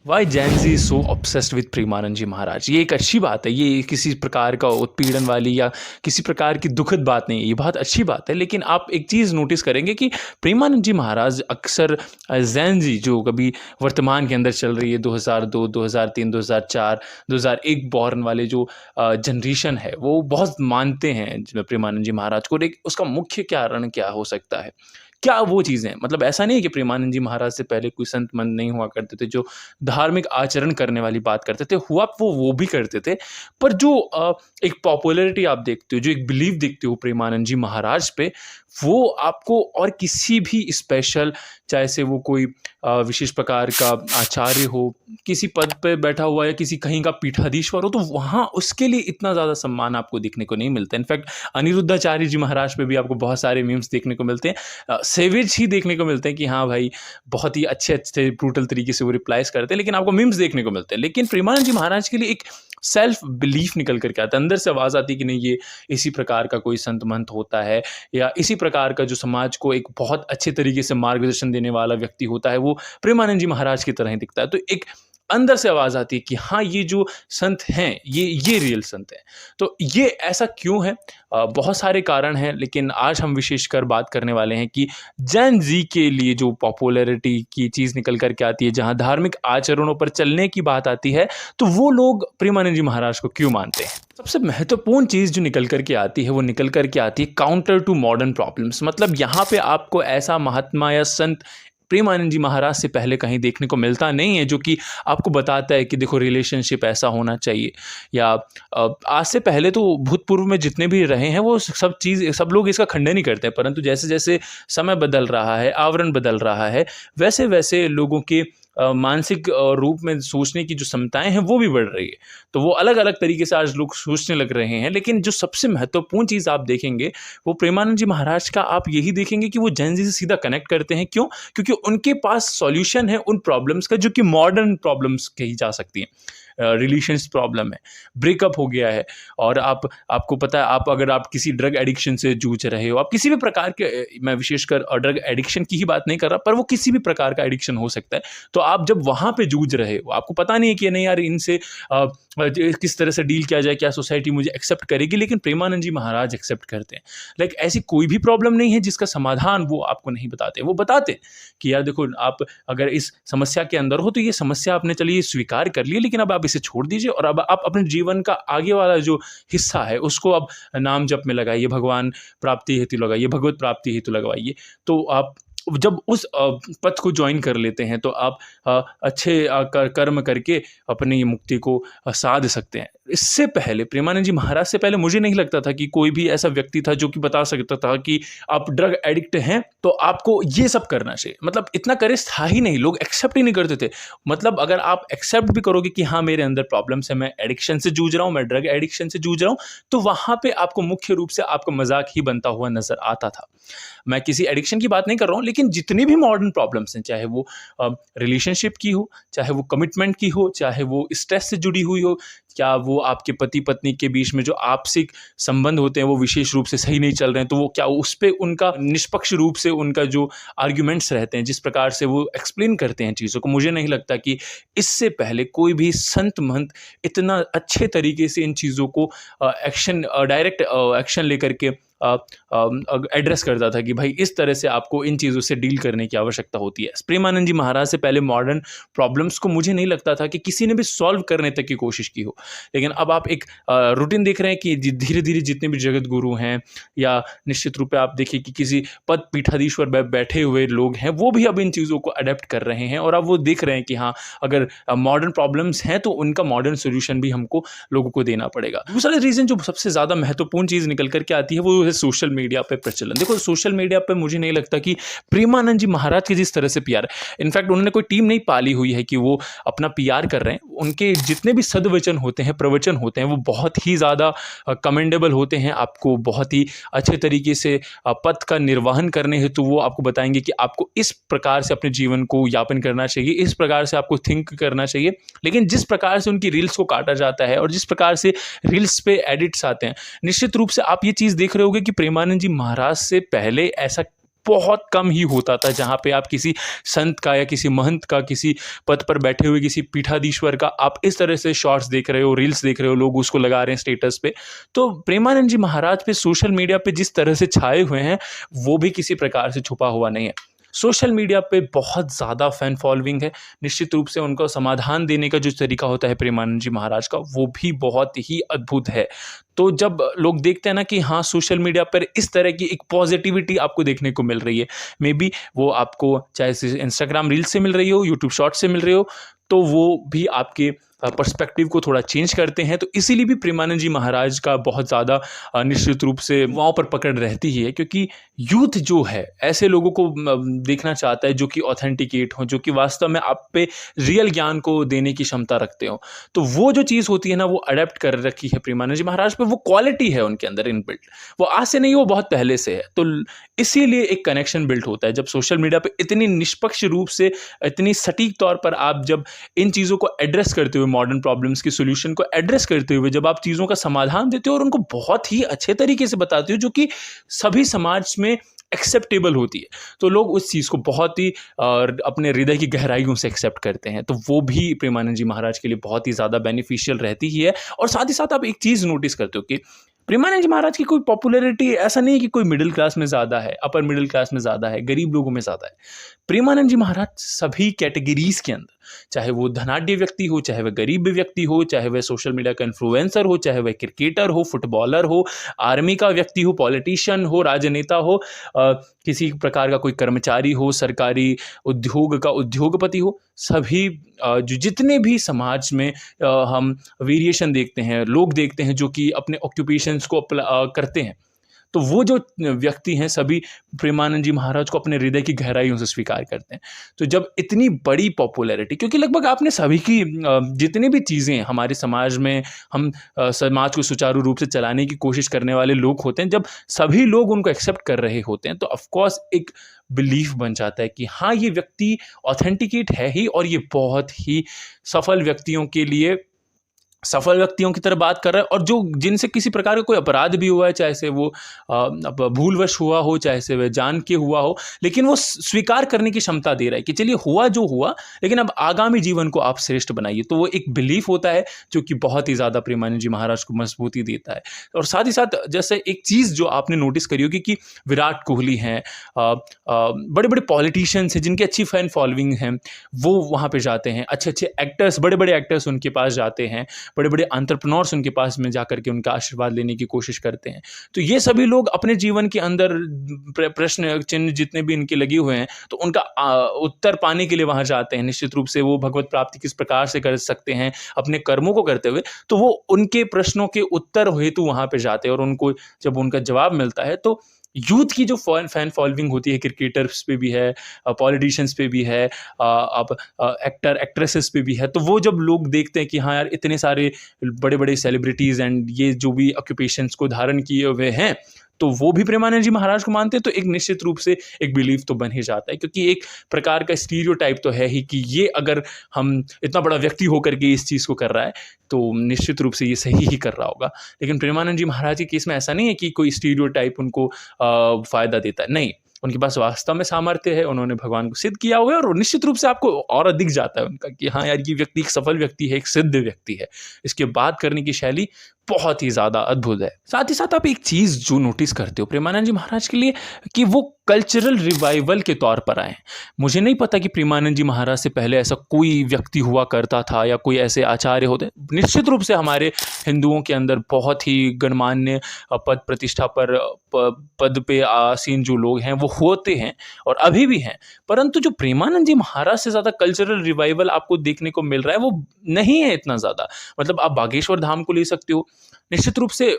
Y Jain ji so obsessed with Premanand ji Maharaj. ये एक अच्छी बात है, ये किसी प्रकार का उत्पीड़न वाली या किसी प्रकार की दुखद बात नहीं है, ये बहुत अच्छी बात है। लेकिन आप एक चीज़ नोटिस करेंगे कि प्रेमानंद जी महाराज अक्सर जैन जी जो कभी वर्तमान के अंदर चल रही है 2002, 2003, 2004, 2001 बॉर्न वाले जो जनरेशन है, वो बहुत मानते हैं प्रेमानंद जी महाराज को। उसका मुख्य कारण क्या हो सकता है? क्या वो चीज़ें, मतलब ऐसा नहीं है कि प्रेमानंद जी महाराज से पहले कोई संत मंत नहीं हुआ करते थे जो धार्मिक आचरण करने वाली बात करते थे, हुआ वो भी करते थे। पर जो एक पॉपुलैरिटी आप देखते हो, जो एक बिलीव देखते हो प्रेमानंद जी महाराज पे, वो आपको और किसी भी स्पेशल, चाहे से वो कोई विशेष प्रकार का आचार्य हो, किसी पद पे बैठा हुआ या किसी कहीं का पीठाधीश्वर हो, तो वहाँ उसके लिए इतना ज़्यादा सम्मान आपको देखने को नहीं मिलता। इनफैक्ट अनिरुद्धाचार्य जी महाराज पे भी आपको बहुत सारे मीम्स देखने को मिलते हैं, सेवेज ही देखने को मिलते हैं कि हाँ भाई, बहुत ही अच्छे अच्छे ब्रूटल तरीके से वो रिप्लाइज करते हैं, लेकिन आपको मीम्स देखने को मिलते हैं। लेकिन प्रेमानंद जी महाराज के लिए एक सेल्फ बिलीफ निकल करके आता है, अंदर से आवाज़ आती है कि नहीं, ये इसी प्रकार का कोई संत मंत होता है, या इसी प्रकार का जो समाज को एक बहुत अच्छे तरीके से मार्गदर्शन देने वाला व्यक्ति होता है, वो प्रेमानंद जी महाराज की तरह ही दिखता है। तो एक अंदर से आवाज़ आती है कि हाँ, ये जो संत हैं, ये रियल संत हैं। तो ये ऐसा क्यों है? बहुत सारे कारण हैं, लेकिन आज हम विशेषकर बात करने वाले हैं कि जैन जी के लिए जो पॉपुलैरिटी की चीज़ निकल कर के आती है, जहाँ धार्मिक आचरणों पर चलने की बात आती है, तो वो लोग प्रेमानंद जी महाराज को क्यों मानते हैं? सबसे महत्वपूर्ण चीज़ जो निकल कर के आती है, वो निकल कर के आती है काउंटर टू मॉडर्न प्रॉब्लम्स। मतलब यहाँ पे आपको ऐसा महात्मा या संत प्रेमानंद जी महाराज से पहले कहीं देखने को मिलता नहीं है, जो कि आपको बताता है कि देखो, रिलेशनशिप ऐसा होना चाहिए, या आज से पहले तो भूतपूर्व में जितने भी रहे हैं वो सब लोग इसका खंडन ही करते हैं, परंतु जैसे जैसे समय बदल रहा है, आवरण बदल रहा है, वैसे वैसे लोगों के मानसिक रूप में सोचने की जो क्षमताएं हैं वो भी बढ़ रही है। तो वो अलग अलग तरीके से आज लोग सोचने लग रहे हैं। लेकिन जो सबसे महत्वपूर्ण चीज़ आप देखेंगे, वो प्रेमानंद जी महाराज का आप यही देखेंगे कि वो जैन जी से सीधा कनेक्ट करते हैं। क्यों? क्योंकि उनके पास सॉल्यूशन है उन प्रॉब्लम्स का, जो कि मॉडर्न प्रॉब्लम्स कही जा सकती हैं। रिलेशंस प्रॉब्लम है, ब्रेकअप हो गया है, और आपको पता है, अगर आप किसी ड्रग एडिक्शन से जूझ रहे हो, आप किसी भी प्रकार के, मैं विशेषकर ड्रग एडिक्शन की ही बात नहीं कर रहा, पर वो किसी भी प्रकार का एडिक्शन हो सकता है। तो आप जब वहाँ पे जूझ रहे हो, आपको पता नहीं है कि नहीं यार, इनसे किस तरह से डील किया जाए, क्या सोसाइटी मुझे एक्सेप्ट करेगी, लेकिन प्रेमानंद जी महाराज एक्सेप्ट करते हैं। लाइक ऐसी कोई भी प्रॉब्लम नहीं है जिसका समाधान वो आपको नहीं बताते। वो बताते कि यार देखो, आप अगर इस समस्या के अंदर हो, तो ये समस्या आपने चलिए स्वीकार कर ली, लेकिन अब आप इसे छोड़ दीजिए, और अब आप अपने जीवन का आगे वाला जो हिस्सा है उसको अब नाम जप में लगाइए, भगवान प्राप्ति हेतु लगाइए, भगवत प्राप्ति हेतु लगवाइए। तो आप जब उस पथ को ज्वाइन कर लेते हैं, तो आप अच्छे कर्म करके अपनी मुक्ति को साध सकते हैं। इससे पहले, प्रेमानंद जी महाराज से पहले, मुझे नहीं लगता था कि कोई भी ऐसा व्यक्ति था जो कि बता सकता था कि आप ड्रग एडिक्ट हैं तो आपको ये सब करना चाहिए। मतलब इतना करेज था ही नहीं, लोग एक्सेप्ट ही नहीं करते थे। मतलब अगर आप एक्सेप्ट भी करोगे कि हाँ, मेरे अंदर प्रॉब्लम्स है, मैं एडिक्शन से जूझ रहा हूँ, मैं ड्रग एडिक्शन से जूझ रहा हूँ, तो वहाँ पे आपको मुख्य रूप से आपका मजाक ही बनता हुआ नजर आता था। मैं किसी एडिक्शन की बात नहीं कर रहा हूँ, लेकिन जितनी भी मॉडर्न प्रॉब्लम्स हैं, चाहे वो रिलेशनशिप की हो, चाहे वो कमिटमेंट की हो, चाहे वो स्ट्रेस से जुड़ी हुई हो, क्या वो आपके पति पत्नी के बीच में जो आपसिक संबंध होते हैं वो विशेष रूप से सही नहीं चल रहे हैं, तो वो क्या उस पर उनका निष्पक्ष रूप से उनका जो आर्ग्यूमेंट्स रहते हैं, जिस प्रकार से वो एक्सप्लेन करते हैं चीज़ों को, मुझे नहीं लगता कि इससे पहले कोई भी संत महंत इतना अच्छे तरीके से इन चीज़ों को डायरेक्ट एक्शन लेकर के एड्रेस करता था कि भाई, इस तरह से आपको इन चीज़ों से डील करने की आवश्यकता होती है। प्रेमानंद जी महाराज से पहले मॉडर्न प्रॉब्लम्स को मुझे नहीं लगता था कि किसी ने भी सॉल्व करने तक की कोशिश की हो। लेकिन अब आप एक रूटीन देख रहे हैं कि धीरे धीरे जितने भी जगत गुरु हैं, या निश्चित रूप से आप देखिए कि किसी पद पीठाधीश्वर बैठे हुए लोग हैं, वो भी अब इन चीज़ों को अडेप्ट कर रहे हैं, और अब वो देख रहे हैं कि हाँ, अगर मॉडर्न प्रॉब्लम्स हैं तो उनका मॉडर्न सोल्यूशन भी हमको लोगों को देना पड़ेगा। दूसरा रीज़न जो सबसे ज़्यादा महत्वपूर्ण चीज़ निकल करके आती है, वो सोशल मीडिया पे प्रचलन। देखो, सोशल मीडिया पे मुझे नहीं लगता कि प्रेमानंद जी महाराज के जिस तरह से पीआर, इनफैक्ट उन्होंने कोई टीम नहीं पाली हुई है कि वो अपना पीआर कर रहे हैं। उनके जितने भी सदवचन होते हैं, प्रवचन होते हैं, वो बहुत ही ज़्यादा कमेंडेबल होते हैं। आपको बहुत ही अच्छे तरीके से पथ का निर्वहन करने हेतु वो आपको बताएंगे कि आपको इस प्रकार से अपने जीवन को यापन करना चाहिए, इस प्रकार से आपको थिंक करना चाहिए। लेकिन जिस प्रकार से उनकी रील्स को काटा जाता है, और जिस प्रकार से रील्स पे एडिट्स आते हैं, निश्चित रूप से आप ये चीज़ देख रहे होगे कि प्रेमानंद जी महाराज से पहले ऐसा बहुत कम ही होता था जहाँ पे आप किसी संत का या किसी महंत का, किसी पद पर बैठे हुए किसी पीठाधीश्वर का आप इस तरह से शॉर्ट्स देख रहे हो, रील्स देख रहे हो, लोग उसको लगा रहे हैं स्टेटस पे। तो प्रेमानंद जी महाराज पे सोशल मीडिया पे जिस तरह से छाए हुए हैं, वो भी किसी प्रकार से छुपा हुआ नहीं है। सोशल मीडिया पे बहुत ज़्यादा फैन फॉलोइंग है। निश्चित रूप से उनको समाधान देने का जो तरीका होता है प्रेमानंद जी महाराज का, वो भी बहुत ही अद्भुत है। तो जब लोग देखते हैं ना कि हाँ, सोशल मीडिया पर इस तरह की एक पॉजिटिविटी आपको देखने को मिल रही है, मे बी वो आपको चाहे इंस्टाग्राम रील से मिल रही हो, यूट्यूब शॉर्ट से मिल रही हो, तो वो भी आपके पर्सपेक्टिव को थोड़ा चेंज करते हैं। तो इसीलिए भी प्रेमानंद जी महाराज का बहुत ज़्यादा निश्चित रूप से वहाँ पर पकड़ रहती ही है, क्योंकि यूथ जो है ऐसे लोगों को देखना चाहता है जो कि ऑथेंटिकेट हो, जो कि वास्तव में आप पे रियल ज्ञान को देने की क्षमता रखते हो। तो वो जो चीज़ होती है ना, वो अडेप्ट कर रखी है प्रेमानंद जी महाराज पे, वो क्वालिटी है उनके अंदर इनबिल्ट। वो आज से नहीं, वो बहुत पहले से है। तो इसीलिए एक कनेक्शन बिल्ट होता है जब सोशल मीडिया पे इतनी निष्पक्ष रूप से, इतनी सटीक तौर पर आप जब इन चीज़ों को एड्रेस करते हुए, मॉडर्न प्रॉब्लम्स की सॉल्यूशन को एड्रेस करते हुए जब आप चीज़ों का समाधान देते हो और उनको बहुत ही अच्छे तरीके से बताते हो, जो कि सभी समाज में एक्सेप्टेबल होती है, तो लोग उस चीज़ को बहुत ही अपने हृदय की गहराइयों से एक्सेप्ट करते हैं। तो वो भी प्रेमानंद जी महाराज के लिए बहुत ही ज़्यादा बेनिफिशियल रहती ही है। और साथ ही साथ आप एक चीज़ नोटिस करते हो कि प्रेमानंद जी महाराज की कोई पॉपुलैरिटी ऐसा नहीं है कि कोई मिडिल क्लास में ज़्यादा है, अपर मिडिल क्लास में ज़्यादा है, गरीब लोगों में ज़्यादा है। प्रेमानंद जी महाराज सभी कैटेगरीज के अंदर, चाहे वो धनाढ्य व्यक्ति हो, चाहे वह गरीब व्यक्ति हो, चाहे वह सोशल मीडिया का इन्फ्लुएंसर हो, चाहे वह क्रिकेटर हो, फुटबॉलर हो, आर्मी का व्यक्ति हो, पॉलिटिशियन हो, राजनेता हो, किसी प्रकार का कोई कर्मचारी हो, सरकारी उद्योग का उद्योगपति हो, सभी जो जितने भी समाज में हम वेरिएशन देखते हैं, लोग देखते हैं जो कि अपने ऑक्यूपेशंस को करते हैं, तो वो जो व्यक्ति हैं सभी प्रेमानंद जी महाराज को अपने हृदय की गहराइयों से स्वीकार करते हैं। तो जब इतनी बड़ी पॉपुलैरिटी, क्योंकि लगभग आपने सभी की जितनी भी चीज़ें हमारे समाज में हम समाज को सुचारू रूप से चलाने की कोशिश करने वाले लोग होते हैं, जब सभी लोग उनको एक्सेप्ट कर रहे होते हैं, तो ऑफकोर्स एक बिलीफ बन जाता है कि हाँ, ये व्यक्ति ऑथेंटिकेट है ही, और ये बहुत ही सफल व्यक्तियों के लिए सफल व्यक्तियों की तरह बात कर रहा है, और जो जिनसे किसी प्रकार का कोई अपराध भी हुआ है, चाहे से वो भूलवश हुआ हो, चाहे से वह जान के हुआ हो, लेकिन वो स्वीकार करने की क्षमता दे रहा है कि चलिए हुआ जो हुआ, लेकिन अब आगामी जीवन को आप श्रेष्ठ बनाइए। तो वो एक बिलीफ होता है जो कि बहुत ही ज़्यादा प्रेमानंद जी महाराज को मजबूती देता है। और साथ ही साथ जैसे एक चीज़ जो आपने नोटिस करी होगी कि विराट कोहली हैं, बड़े बड़े पॉलिटिशियंस हैं जिनकी अच्छी फैन फॉलोइंग हैं, वो वहाँ पर जाते हैं, अच्छे अच्छे एक्टर्स, बड़े बड़े एक्टर्स उनके पास जाते हैं, बड़े बड़े एंटरप्रेन्योर्स उनके पास में जाकर के उनका आशीर्वाद लेने की कोशिश करते हैं। तो ये सभी लोग अपने जीवन के अंदर प्रश्न चिन्ह जितने भी इनके लगे हुए हैं, तो उनका उत्तर पाने के लिए वहां जाते हैं। निश्चित रूप से वो भगवत प्राप्ति किस प्रकार से कर सकते हैं अपने कर्मों को करते हुए, तो वो उनके प्रश्नों के उत्तर हेतु वहां पे जाते हैं, और उनको जब उनका जवाब मिलता है, तो यूथ की जो फैन फॉलोइंग होती है, क्रिकेटर्स पे भी है, पॉलिटिशियंस पे भी है, अब एक्टर एक्ट्रेसेस पे भी है, तो वो जब लोग देखते हैं कि हाँ यार, इतने सारे बड़े बड़े सेलिब्रिटीज़ एंड ये जो भी ऑक्यूपेशंस को धारण किए हुए हैं, तो वो भी प्रेमानंद जी महाराज को मानते हैं। तो एक निश्चित रूप से एक बिलीफ तो बन ही जाता है, क्योंकि एक प्रकार का स्टीरियोटाइप तो है ही कि ये अगर हम इतना बड़ा व्यक्ति होकर के इस चीज़ को कर रहा है, तो निश्चित रूप से ये सही ही कर रहा होगा। लेकिन प्रेमानंद जी महाराज के केस में ऐसा नहीं है कि कोई स्टीरियोटाइप उनको फ़ायदा देता है, नहीं, उनके पास वास्तव में सामर्थ्य है, उन्होंने भगवान को सिद्ध किया हुआ है, और निश्चित रूप से आपको और दिख जाता है उनका कि हाँ यार, ये व्यक्ति एक सफल व्यक्ति है, एक सिद्ध व्यक्ति है, इसके बात करने की शैली बहुत ही ज़्यादा अद्भुत है। साथ ही साथ आप एक चीज़ जो नोटिस करते हो प्रेमानंद जी महाराज के लिए, कि वो कल्चरल रिवाइवल के तौर पर आए। मुझे नहीं पता कि प्रेमानंद जी महाराज से पहले ऐसा कोई व्यक्ति हुआ करता था या कोई ऐसे आचार्य होते। निश्चित रूप से हमारे हिंदुओं के अंदर बहुत ही गणमान्य पद प्रतिष्ठा पर पद पे आसीन जो लोग हैं वो होते हैं और अभी भी हैं, परंतु जो प्रेमानंद जी महाराज से ज़्यादा कल्चरल रिवाइवल आपको देखने को मिल रहा है वो नहीं है इतना ज़्यादा। मतलब आप बागेश्वर धाम को ले सकते हो, निश्चित रूप से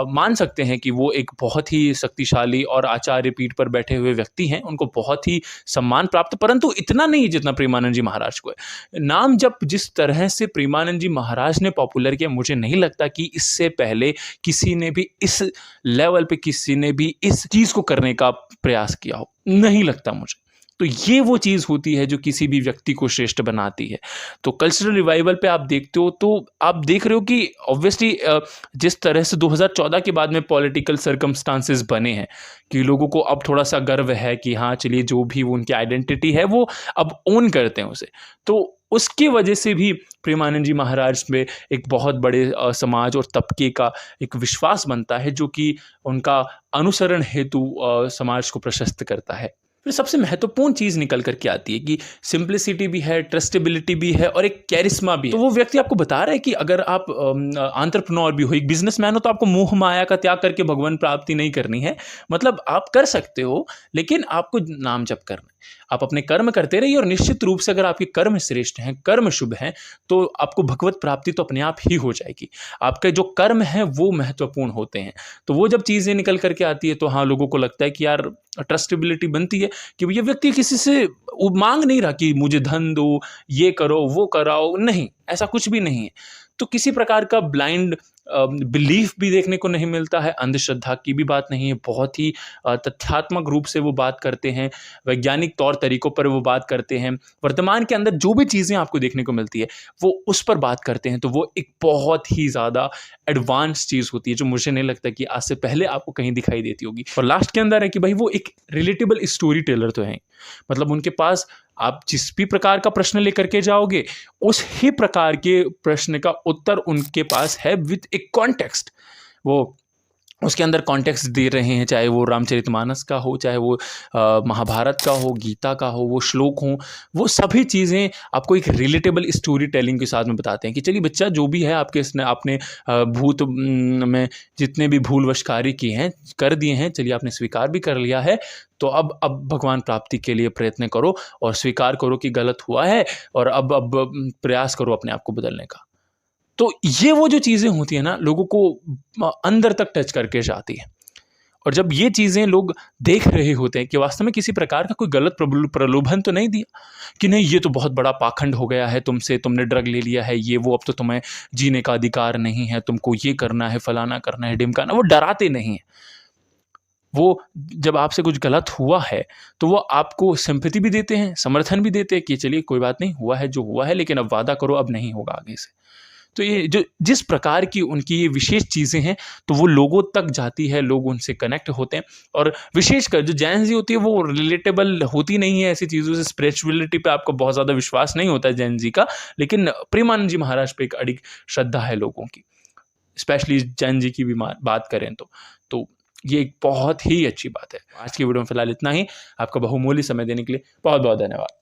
मान सकते हैं कि वो एक बहुत ही शक्तिशाली और आचार्य पीठ पर बैठे हुए व्यक्ति हैं, उनको बहुत ही सम्मान प्राप्त, परंतु इतना नहीं जितना प्रेमानंद जी महाराज को है। नाम जब जिस तरह से प्रेमानंद जी महाराज ने पॉपुलर किया, मुझे नहीं लगता कि इससे पहले किसी ने भी इस लेवल पे किसी ने भी इस चीज़ को करने का प्रयास किया हो, नहीं लगता मुझे। तो ये वो चीज़ होती है जो किसी भी व्यक्ति को श्रेष्ठ बनाती है। तो कल्चरल रिवाइवल पे आप देखते हो तो आप देख रहे हो कि ऑब्वियसली जिस तरह से 2014 के बाद में पॉलिटिकल सर्कमस्टांसेस बने हैं कि लोगों को अब थोड़ा-सा गर्व है कि हाँ, चलिए जो भी वो उनकी आइडेंटिटी है वो अब ओन करते हैं उसे। तो उसकी वजह से भी प्रेमानंद जी महाराज में एक बहुत बड़े समाज और तबके का एक विश्वास बनता है जो कि उनका अनुसरण हेतु समाज को प्रशस्त करता है। फिर सबसे महत्वपूर्ण चीज़ निकल कर के आती है कि सिंप्लिसिटी भी है, ट्रस्टेबिलिटी भी है और एक कैरिस्मा भी है। तो वो व्यक्ति आपको बता रहा है कि अगर आप एंटरप्रेन्योर भी हो, एक बिजनेसमैन हो, तो आपको मोह माया का त्याग करके भगवान प्राप्ति नहीं करनी है। मतलब आप कर सकते हो, लेकिन आपको नाम जप करना है। आप अपने कर्म करते रहिए और निश्चित रूप से अगर आपके कर्म श्रेष्ठ हैं, कर्म शुभ हैं, तो आपको भगवत प्राप्ति तो अपने आप ही हो जाएगी। आपके जो कर्म हैं वो महत्वपूर्ण होते हैं। तो वो जब चीज़ें निकल कर के आती है तो हाँ, लोगों को लगता है कि यार ट्रस्टेबिलिटी बनती है कि ये व्यक्ति किसी से मांग नहीं रहा कि मुझे धन दो, ये करो, वो कराओ, नहीं, ऐसा कुछ भी नहीं है। तो किसी प्रकार का ब्लाइंड बिलीफ भी देखने को नहीं मिलता है, अंधश्रद्धा की भी बात नहीं है, बहुत ही तथ्यात्मक रूप से वो बात करते हैं, वैज्ञानिक तौर तरीकों पर वो बात करते हैं, वर्तमान के अंदर जो भी चीज़ें आपको देखने को मिलती है वो उस पर बात करते हैं। तो वो एक बहुत ही ज़्यादा एडवांस चीज़ होती है जो मुझे नहीं लगता कि आज से पहले आपको कहीं दिखाई देती होगी। और लास्ट के अंदर है कि भाई वो एक रिलेटेबल स्टोरी टेलर तो हैं, मतलब उनके पास आप जिस भी प्रकार का प्रश्न लेकर के जाओगे उस ही प्रकार के प्रश्न का उत्तर उनके पास है विद ए कॉन्टेक्स्ट। वो उसके अंदर कॉन्टेक्स्ट दे रहे हैं, चाहे वो रामचरितमानस का हो, चाहे वो महाभारत का हो, गीता का हो, वो श्लोक हों, वो सभी चीज़ें आपको एक रिलेटेबल स्टोरी टेलिंग के साथ में बताते हैं कि चलिए बच्चा जो भी है आपके इसने आपने भूत में जितने भी भूलवश कार्य किए हैं, कर दिए हैं, चलिए आपने स्वीकार भी कर लिया है, तो अब भगवान प्राप्ति के लिए प्रयत्न करो और स्वीकार करो कि गलत हुआ है और अब प्रयास करो अपने आप को बदलने का। तो ये वो जो चीज़ें होती हैं ना, लोगों को अंदर तक टच करके जाती है। और जब ये चीज़ें लोग देख रहे होते हैं कि वास्तव में किसी प्रकार का कोई गलत प्रलोभन तो नहीं दिया कि नहीं ये तो बहुत बड़ा पाखंड हो गया है तुमसे, तुमने ड्रग ले लिया है, ये वो, अब तो तुम्हें जीने का अधिकार नहीं है, तुमको ये करना है, फलाना करना है, ढिमकाना, वो डराते नहीं हैं। वो जब आपसे कुछ गलत हुआ है तो वो आपको सिंपैथी भी देते हैं, समर्थन भी देते हैं कि चलिए कोई बात नहीं, हुआ है जो हुआ है, लेकिन अब वादा करो अब नहीं होगा आगे से। तो ये जो जिस प्रकार की उनकी ये विशेष चीज़ें हैं, तो वो लोगों तक जाती है, लोग उनसे कनेक्ट होते हैं। और विशेषकर जो जैन जी होती है वो रिलेटेबल होती नहीं है ऐसी चीज़ों से, स्पिरिचुअलिटी पे आपको बहुत ज़्यादा विश्वास नहीं होता है जैन जी का, लेकिन प्रेमानंद जी महाराज पे एक अडिग श्रद्धा है लोगों की, स्पेशली जैन जी की भी बात करें तो ये एक बहुत ही अच्छी बात है। आज की वीडियो में फिलहाल इतना ही। आपका बहुमूल्य समय देने के लिए बहुत बहुत धन्यवाद।